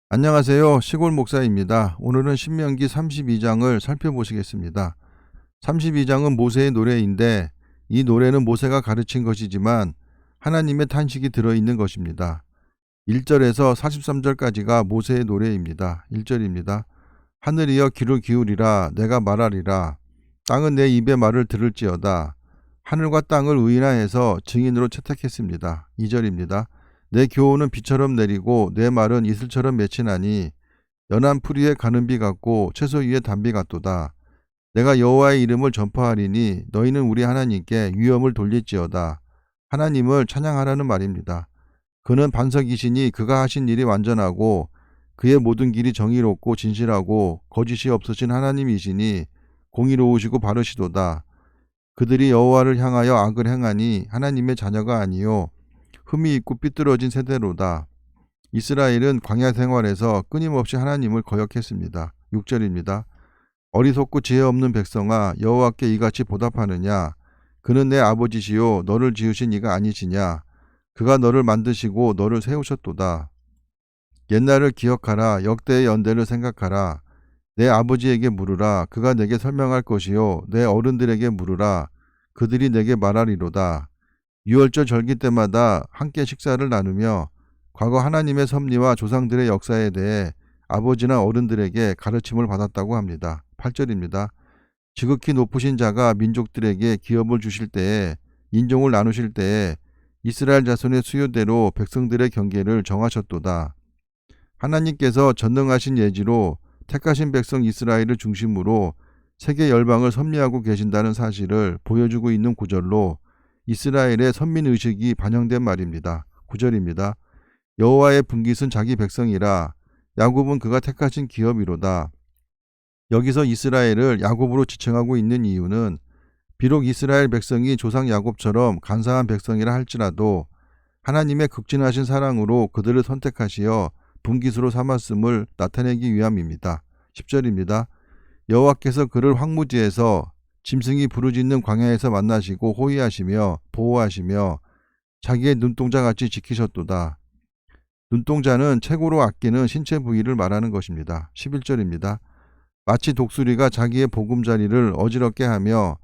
안녕하세요. 시골 목사입니다. 오늘은 신명기 32장을 살펴보시겠습니다. 32장은 모세의 노래인데 이 노래는 모세가 가르친 것이지만 하나님의 탄식이 들어있는 것입니다. 1절에서 43절까지가 모세의 노래입니다. 1절입니다. 하늘이여 귀를 기울이라 내가 말하리라. 땅은 내 입의 말을 들을지어다. 하늘과 땅을 의인하여서 증인으로 채택했습니다. 2절입니다. 내 교훈은 비처럼 내리고 내 말은 이슬처럼 맺히나니 연한 풀 위에 가는 비 같고 채소 위에 단비 같도다. 내가 여호와의 이름을 전파하리니 너희는 우리 하나님께 위엄을 돌릴지어다. 하나님을 찬양하라는 말입니다. 그는 반석이시니 그가 하신 일이 완전하고 그의 모든 길이 정의롭고 진실하고 거짓이 없으신 하나님이시니 공의로우시고 바르시도다. 그들이 여호와를 향하여 악을 행하니 하나님의 자녀가 아니요 흠이 있고 삐뚤어진 세대로다. 이스라엘은 광야 생활에서 끊임없이 하나님을 거역했습니다. 6절입니다. 어리석고 지혜 없는 백성아 여호와께 이같이 보답하느냐. 그는 내 아버지시요 너를 지으신 이가 아니시냐. 그가 너를 만드시고 너를 세우셨도다. 옛날을 기억하라. 역대의 연대를 생각하라. 내 아버지에게 물으라. 그가 내게 설명할 것이요 내 어른들에게 물으라. 그들이 내게 말하리로다. 유월절 절기 때마다 함께 식사를 나누며 과거 하나님의 섭리와 조상들의 역사에 대해 아버지나 어른들에게 가르침을 받았다고 합니다. 8절입니다. 지극히 높으신 자가 민족들에게 기업을 주실 때에 인종을 나누실 때에 이스라엘 자손의 수요대로 백성들의 경계를 정하셨도다. 하나님께서 전능하신 예지로 택하신 백성 이스라엘을 중심으로 세계 열방을 섭리하고 계신다는 사실을 보여주고 있는 구절로 이스라엘의 선민의식이 반영된 말입니다. 9절입니다. 여호와의 분깃은 자기 백성이라 야곱은 그가 택하신 기업이로다. 여기서 이스라엘을 야곱으로 지칭하고 있는 이유는 비록 이스라엘 백성이 조상 야곱처럼 간사한 백성이라 할지라도 하나님의 극진하신 사랑으로 그들을 선택하시어 분깃으로 삼았음을 나타내기 위함입니다. 10절입니다. 여호와께서 그를 황무지에서 짐승이 부르짖는 광야에서 만나시고 호위하시며 보호하시며 자기의 눈동자같이 지키셨도다. 눈동자는 최고로 아끼는 신체 부위를 말하는 것입니다. 11절입니다. 마치 독수리가 자기의 보금자리를 어지럽게 하며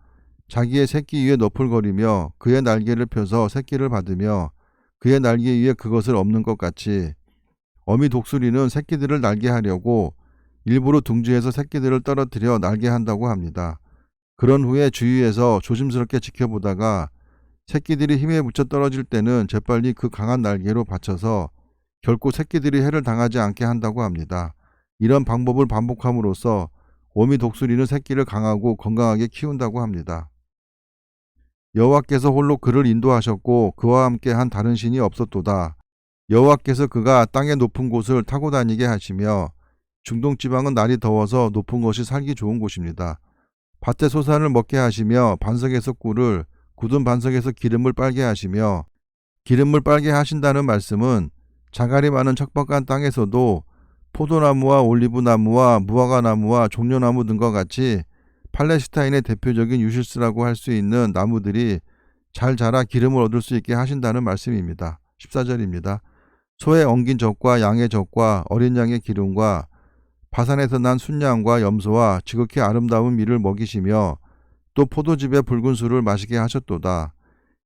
자기의 새끼 위에 너풀거리며 그의 날개를 펴서 새끼를 받으며 그의 날개 위에 그것을 엎는 것 같이 어미 독수리는 새끼들을 날개하려고 일부러 둥지에서 새끼들을 떨어뜨려 날개한다고 합니다. 그런 후에 주위에서 조심스럽게 지켜보다가 새끼들이 힘에 부쳐 떨어질 때는 재빨리 그 강한 날개로 받쳐서 결코 새끼들이 해를 당하지 않게 한다고 합니다. 이런 방법을 반복함으로써 어미 독수리는 새끼를 강하고 건강하게 키운다고 합니다. 여호와께서 홀로 그를 인도하셨고 그와 함께 한 다른 신이 없었도다. 여호와께서 그가 땅의 높은 곳을 타고 다니게 하시며 중동 지방은 날이 더워서 높은 것이 살기 좋은 곳입니다. 밭에 소산을 먹게 하시며 반석에서 꿀을 굳은 반석에서 기름을 빨게 하시며 기름을 빨게 하신다는 말씀은 자갈이 많은 척박한 땅에서도 포도나무와 올리브나무와 무화과나무와 종려나무 등과 같이 팔레스타인의 대표적인 유실수라고 할 수 있는 나무들이 잘 자라 기름을 얻을 수 있게 하신다는 말씀입니다. 14절입니다. 소의 엉긴 젖과 양의 젖과 어린 양의 기름과 바산에서 난 순양과 염소와 지극히 아름다운 밀을 먹이시며 또 포도즙의 붉은 술을 마시게 하셨도다.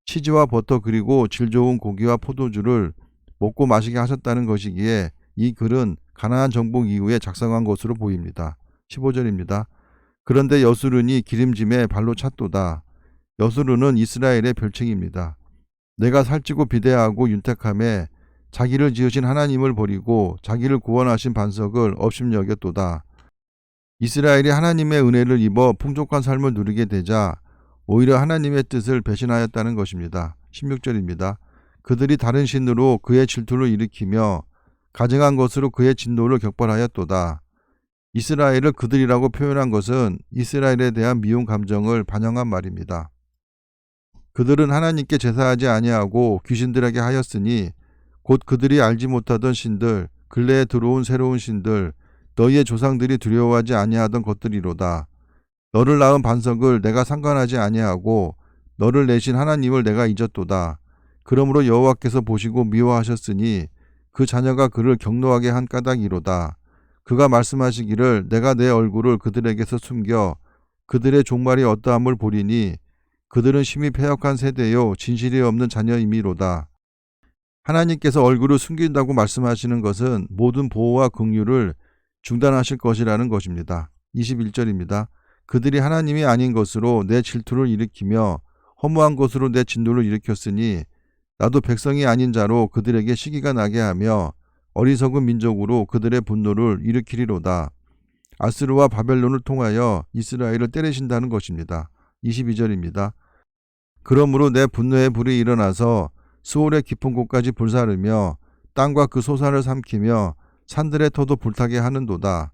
치즈와 버터 그리고 질 좋은 고기와 포도주를 먹고 마시게 하셨다는 것이기에 이 글은 가나안 정복 이후에 작성한 것으로 보입니다. 15절입니다. 그런데 여수른이 기름짐에 발로 찼도다. 여수른은 이스라엘의 별칭입니다. 내가 살찌고 비대하고 윤택함에 자기를 지으신 하나님을 버리고 자기를 구원하신 반석을 업심여겼도다. 이스라엘이 하나님의 은혜를 입어 풍족한 삶을 누리게 되자 오히려 하나님의 뜻을 배신하였다는 것입니다. 16절입니다. 그들이 다른 신으로 그의 질투를 일으키며 가증한 것으로 그의 진노를 격발하였도다. 이스라엘을 그들이라고 표현한 것은 이스라엘에 대한 미운 감정을 반영한 말입니다. 그들은 하나님께 제사하지 아니하고 귀신들에게 하였으니 곧 그들이 알지 못하던 신들, 근래에 들어온 새로운 신들, 너희의 조상들이 두려워하지 아니하던 것들이로다. 너를 낳은 반석을 내가 상관하지 아니하고 너를 내신 하나님을 내가 잊었도다. 그러므로 여호와께서 보시고 미워하셨으니 그 자녀가 그를 경노하게 한 까닭이로다. 그가 말씀하시기를 내가 내 얼굴을 그들에게서 숨겨 그들의 종말이 어떠함을 보리니 그들은 심히 패역한 세대요 진실이 없는 자녀임이로다. 하나님께서 얼굴을 숨긴다고 말씀하시는 것은 모든 보호와 긍휼을 중단하실 것이라는 것입니다. 21절입니다. 그들이 하나님이 아닌 것으로 내 질투를 일으키며 허무한 것으로 내 진노를 일으켰으니 나도 백성이 아닌 자로 그들에게 시기가 나게 하며 어리석은 민족으로 그들의 분노를 일으키리로다. 아스르와 바벨론을 통하여 이스라엘을 때리신다는 것입니다. 22절입니다. 그러므로 내 분노의 불이 일어나서 스올의 깊은 곳까지 불사르며 땅과 그 소산을 삼키며 산들의 터도 불타게 하는도다.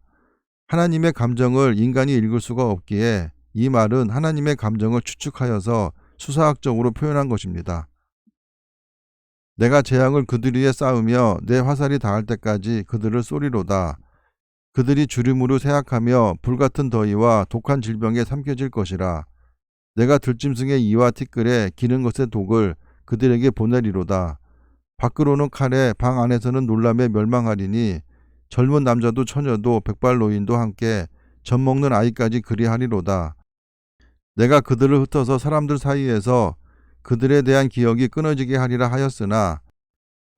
하나님의 감정을 인간이 읽을 수가 없기에 이 말은 하나님의 감정을 추측하여서 수사학적으로 표현한 것입니다. 내가 재앙을 그들 위에 쌓으며 내 화살이 닿을 때까지 그들을 쏘리로다. 그들이 주림으로 쇠약하며 불같은 더위와 독한 질병에 삼켜질 것이라. 내가 들짐승의 이와 티끌에 기는 것의 독을 그들에게 보내리로다. 밖으로는 칼에 방 안에서는 놀람에 멸망하리니 젊은 남자도 처녀도 백발 노인도 함께 젖 먹는 아이까지 그리하리로다. 내가 그들을 흩어서 사람들 사이에서 그들에 대한 기억이 끊어지게 하리라 하였으나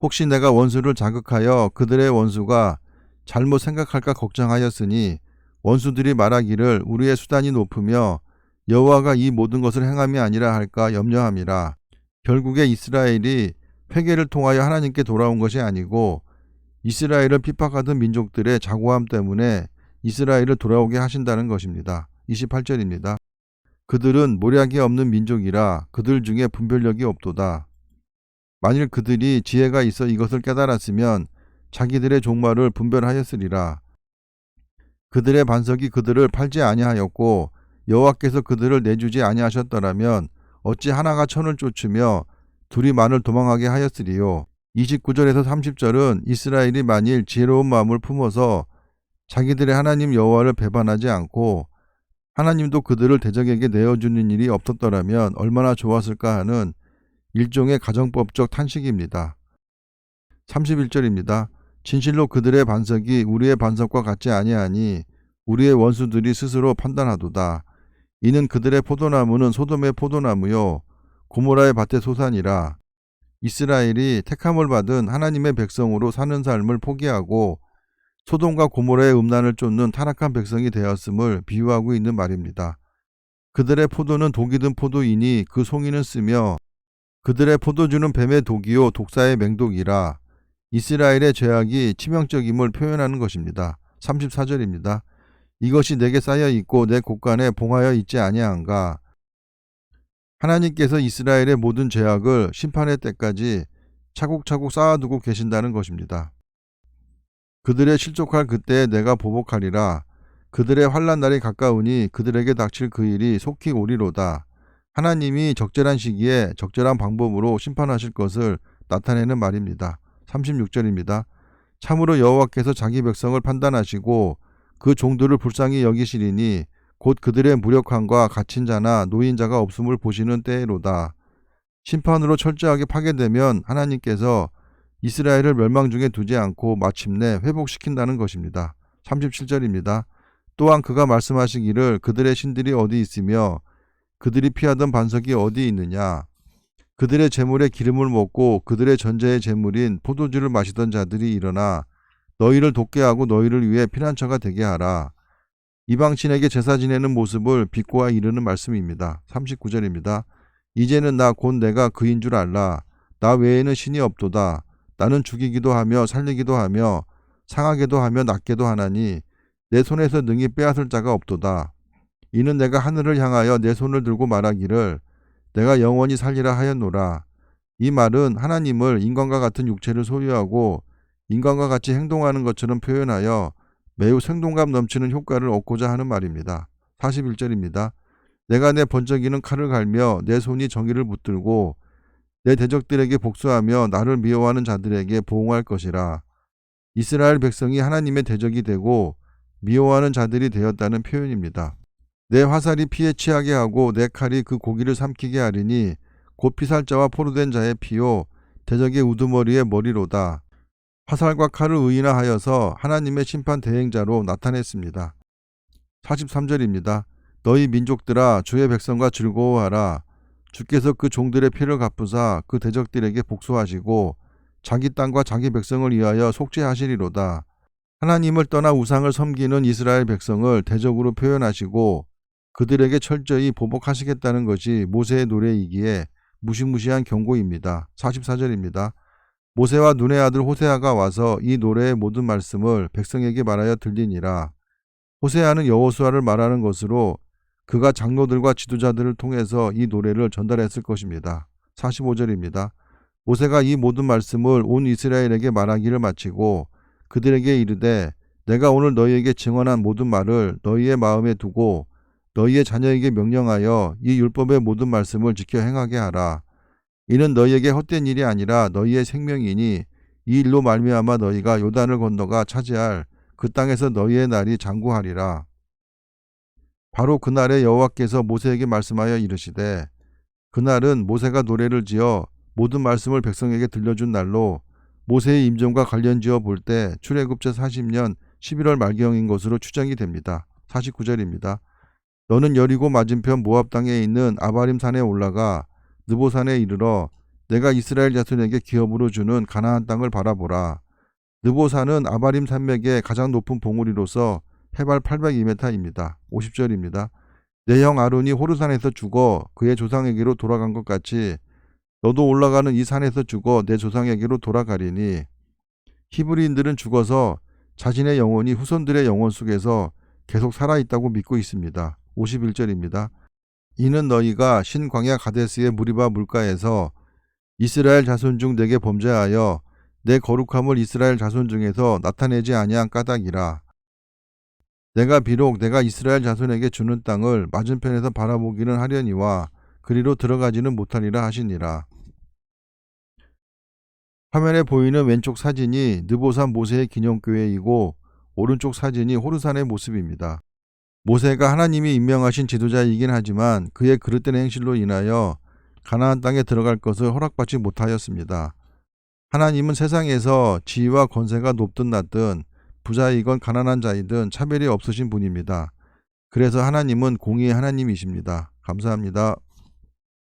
혹시 내가 원수를 자극하여 그들의 원수가 잘못 생각할까 걱정하였으니 원수들이 말하기를 우리의 수단이 높으며 여호와가 이 모든 것을 행함이 아니라 할까 염려함이라. 결국에 이스라엘이 회개를 통하여 하나님께 돌아온 것이 아니고 이스라엘을 핍박하던 민족들의 자고함 때문에 이스라엘을 돌아오게 하신다는 것입니다. 28절입니다. 그들은 모략이 없는 민족이라 그들 중에 분별력이 없도다. 만일 그들이 지혜가 있어 이것을 깨달았으면 자기들의 종말을 분별하였으리라. 그들의 반석이 그들을 팔지 아니하였고 여호와께서 그들을 내주지 아니하셨더라면 어찌 하나가 천을 쫓으며 둘이 만을 도망하게 하였으리요. 29절에서 30절은 이스라엘이 만일 지혜로운 마음을 품어서 자기들의 하나님 여호와를 배반하지 않고 하나님도 그들을 대적에게 내어주는 일이 없었더라면 얼마나 좋았을까 하는 일종의 가정법적 탄식입니다. 31절입니다. 진실로 그들의 반석이 우리의 반석과 같지 아니하니 우리의 원수들이 스스로 판단하도다. 이는 그들의 포도나무는 소돔의 포도나무요 고모라의 밭의 소산이라. 이스라엘이 택함을 받은 하나님의 백성으로 사는 삶을 포기하고 소돔과 고모라의 음란을 쫓는 타락한 백성이 되었음을 비유하고 있는 말입니다. 그들의 포도는 독이 든 포도이니 그 송이는 쓰며 그들의 포도주는 뱀의 독이요 독사의 맹독이라. 이스라엘의 죄악이 치명적임을 표현하는 것입니다. 34절입니다. 이것이 내게 쌓여 있고 내 곳간에 봉하여 있지 아니한가. 하나님께서 이스라엘의 모든 죄악을 심판의 때까지 차곡차곡 쌓아두고 계신다는 것입니다. 그들의 실족할 그때에 내가 보복하리라. 그들의 환난 날이 가까우니 그들에게 닥칠 그 일이 속히 오리로다. 하나님이 적절한 시기에 적절한 방법으로 심판하실 것을 나타내는 말입니다. 36절입니다. 참으로 여호와께서 자기 백성을 판단하시고 그 종들을 불쌍히 여기시리니 곧 그들의 무력함과 갇힌 자나 노인자가 없음을 보시는 때로다. 심판으로 철저하게 파괴되면 하나님께서 이스라엘을 멸망 중에 두지 않고 마침내 회복시킨다는 것입니다. 37절입니다. 또한 그가 말씀하시기를 그들의 신들이 어디 있으며 그들이 피하던 반석이 어디 있느냐. 그들의 재물의 기름을 먹고 그들의 전제의 재물인 포도주를 마시던 자들이 일어나 너희를 돕게 하고 너희를 위해 피난처가 되게 하라. 이방신에게 제사 지내는 모습을 비꼬아 이르는 말씀입니다. 39절입니다. 이제는 나 곧 내가 그인 줄 알라. 나 외에는 신이 없도다. 나는 죽이기도 하며 살리기도 하며 상하게도 하며 낫게도 하나니 내 손에서 능히 빼앗을 자가 없도다. 이는 내가 하늘을 향하여 내 손을 들고 말하기를 내가 영원히 살리라 하였노라. 이 말은 하나님을 인간과 같은 육체를 소유하고 인간과 같이 행동하는 것처럼 표현하여 매우 생동감 넘치는 효과를 얻고자 하는 말입니다. 41절입니다. 내가 내 번쩍이는 칼을 갈며 내 손이 정의를 붙들고 내 대적들에게 복수하며 나를 미워하는 자들에게 보응할 것이라. 이스라엘 백성이 하나님의 대적이 되고 미워하는 자들이 되었다는 표현입니다. 내 화살이 피에 취하게 하고 내 칼이 그 고기를 삼키게 하리니 곧 피살자와 포로된 자의 피요 대적의 우두머리의 머리로다. 화살과 칼을 의인화하여서 하나님의 심판 대행자로 나타냈습니다. 43절입니다. 너희 민족들아 주의 백성과 즐거워하라. 주께서 그 종들의 피를 갚으사 그 대적들에게 복수하시고 자기 땅과 자기 백성을 위하여 속죄하시리로다. 하나님을 떠나 우상을 섬기는 이스라엘 백성을 대적으로 표현하시고 그들에게 철저히 보복하시겠다는 것이 모세의 노래이기에 무시무시한 경고입니다. 44절입니다. 모세와 눈의 아들 호세아가 와서 이 노래의 모든 말씀을 백성에게 말하여 들리니라. 호세아는 여호수아를 말하는 것으로 그가 장로들과 지도자들을 통해서 이 노래를 전달했을 것입니다. 45절입니다. 모세가 이 모든 말씀을 온 이스라엘에게 말하기를 마치고 그들에게 이르되 내가 오늘 너희에게 증언한 모든 말을 너희의 마음에 두고 너희의 자녀에게 명령하여 이 율법의 모든 말씀을 지켜 행하게 하라. 이는 너희에게 헛된 일이 아니라 너희의 생명이니 이 일로 말미암아 너희가 요단을 건너가 차지할 그 땅에서 너희의 날이 장구하리라. 바로 그날에 여호와께서 모세에게 말씀하여 이르시되 그날은 모세가 노래를 지어 모든 말씀을 백성에게 들려준 날로 모세의 임종과 관련지어 볼 때 출애굽제 40년 11월 말경인 것으로 추정이 됩니다. 49절입니다. 너는 여리고 맞은편 모압 땅에 있는 아바림 산에 올라가 느보산에 이르러 내가 이스라엘 자손에게 기업으로 주는 가나안 땅을 바라보라. 느보산은 아바림 산맥의 가장 높은 봉우리로서 해발 802m입니다. 50절입니다. 내 형 아론이 호르산에서 죽어 그의 조상에게로 돌아간 것 같이 너도 올라가는 이 산에서 죽어 내 조상에게로 돌아가리니 히브리인들은 죽어서 자신의 영혼이 후손들의 영혼 속에서 계속 살아있다고 믿고 있습니다. 51절입니다. 이는 너희가 신광야 가데스의 무리바 물가에서 이스라엘 자손 중 내게 범죄하여 내 거룩함을 이스라엘 자손 중에서 나타내지 아니한 까닭이라. 내가 비록 내가 이스라엘 자손에게 주는 땅을 맞은편에서 바라보기는 하려니와 그리로 들어가지는 못하리라 하시니라. 화면에 보이는 왼쪽 사진이 느보산 모세의 기념교회이고 오른쪽 사진이 호르산의 모습입니다. 모세가 하나님이 임명하신 지도자이긴 하지만 그의 그릇된 행실로 인하여 가나안 땅에 들어갈 것을 허락받지 못하였습니다. 하나님은 세상에서 지위와 권세가 높든 낮든 부자이건 가난한 자이든 차별이 없으신 분입니다. 그래서 하나님은 공의의 하나님이십니다. 감사합니다.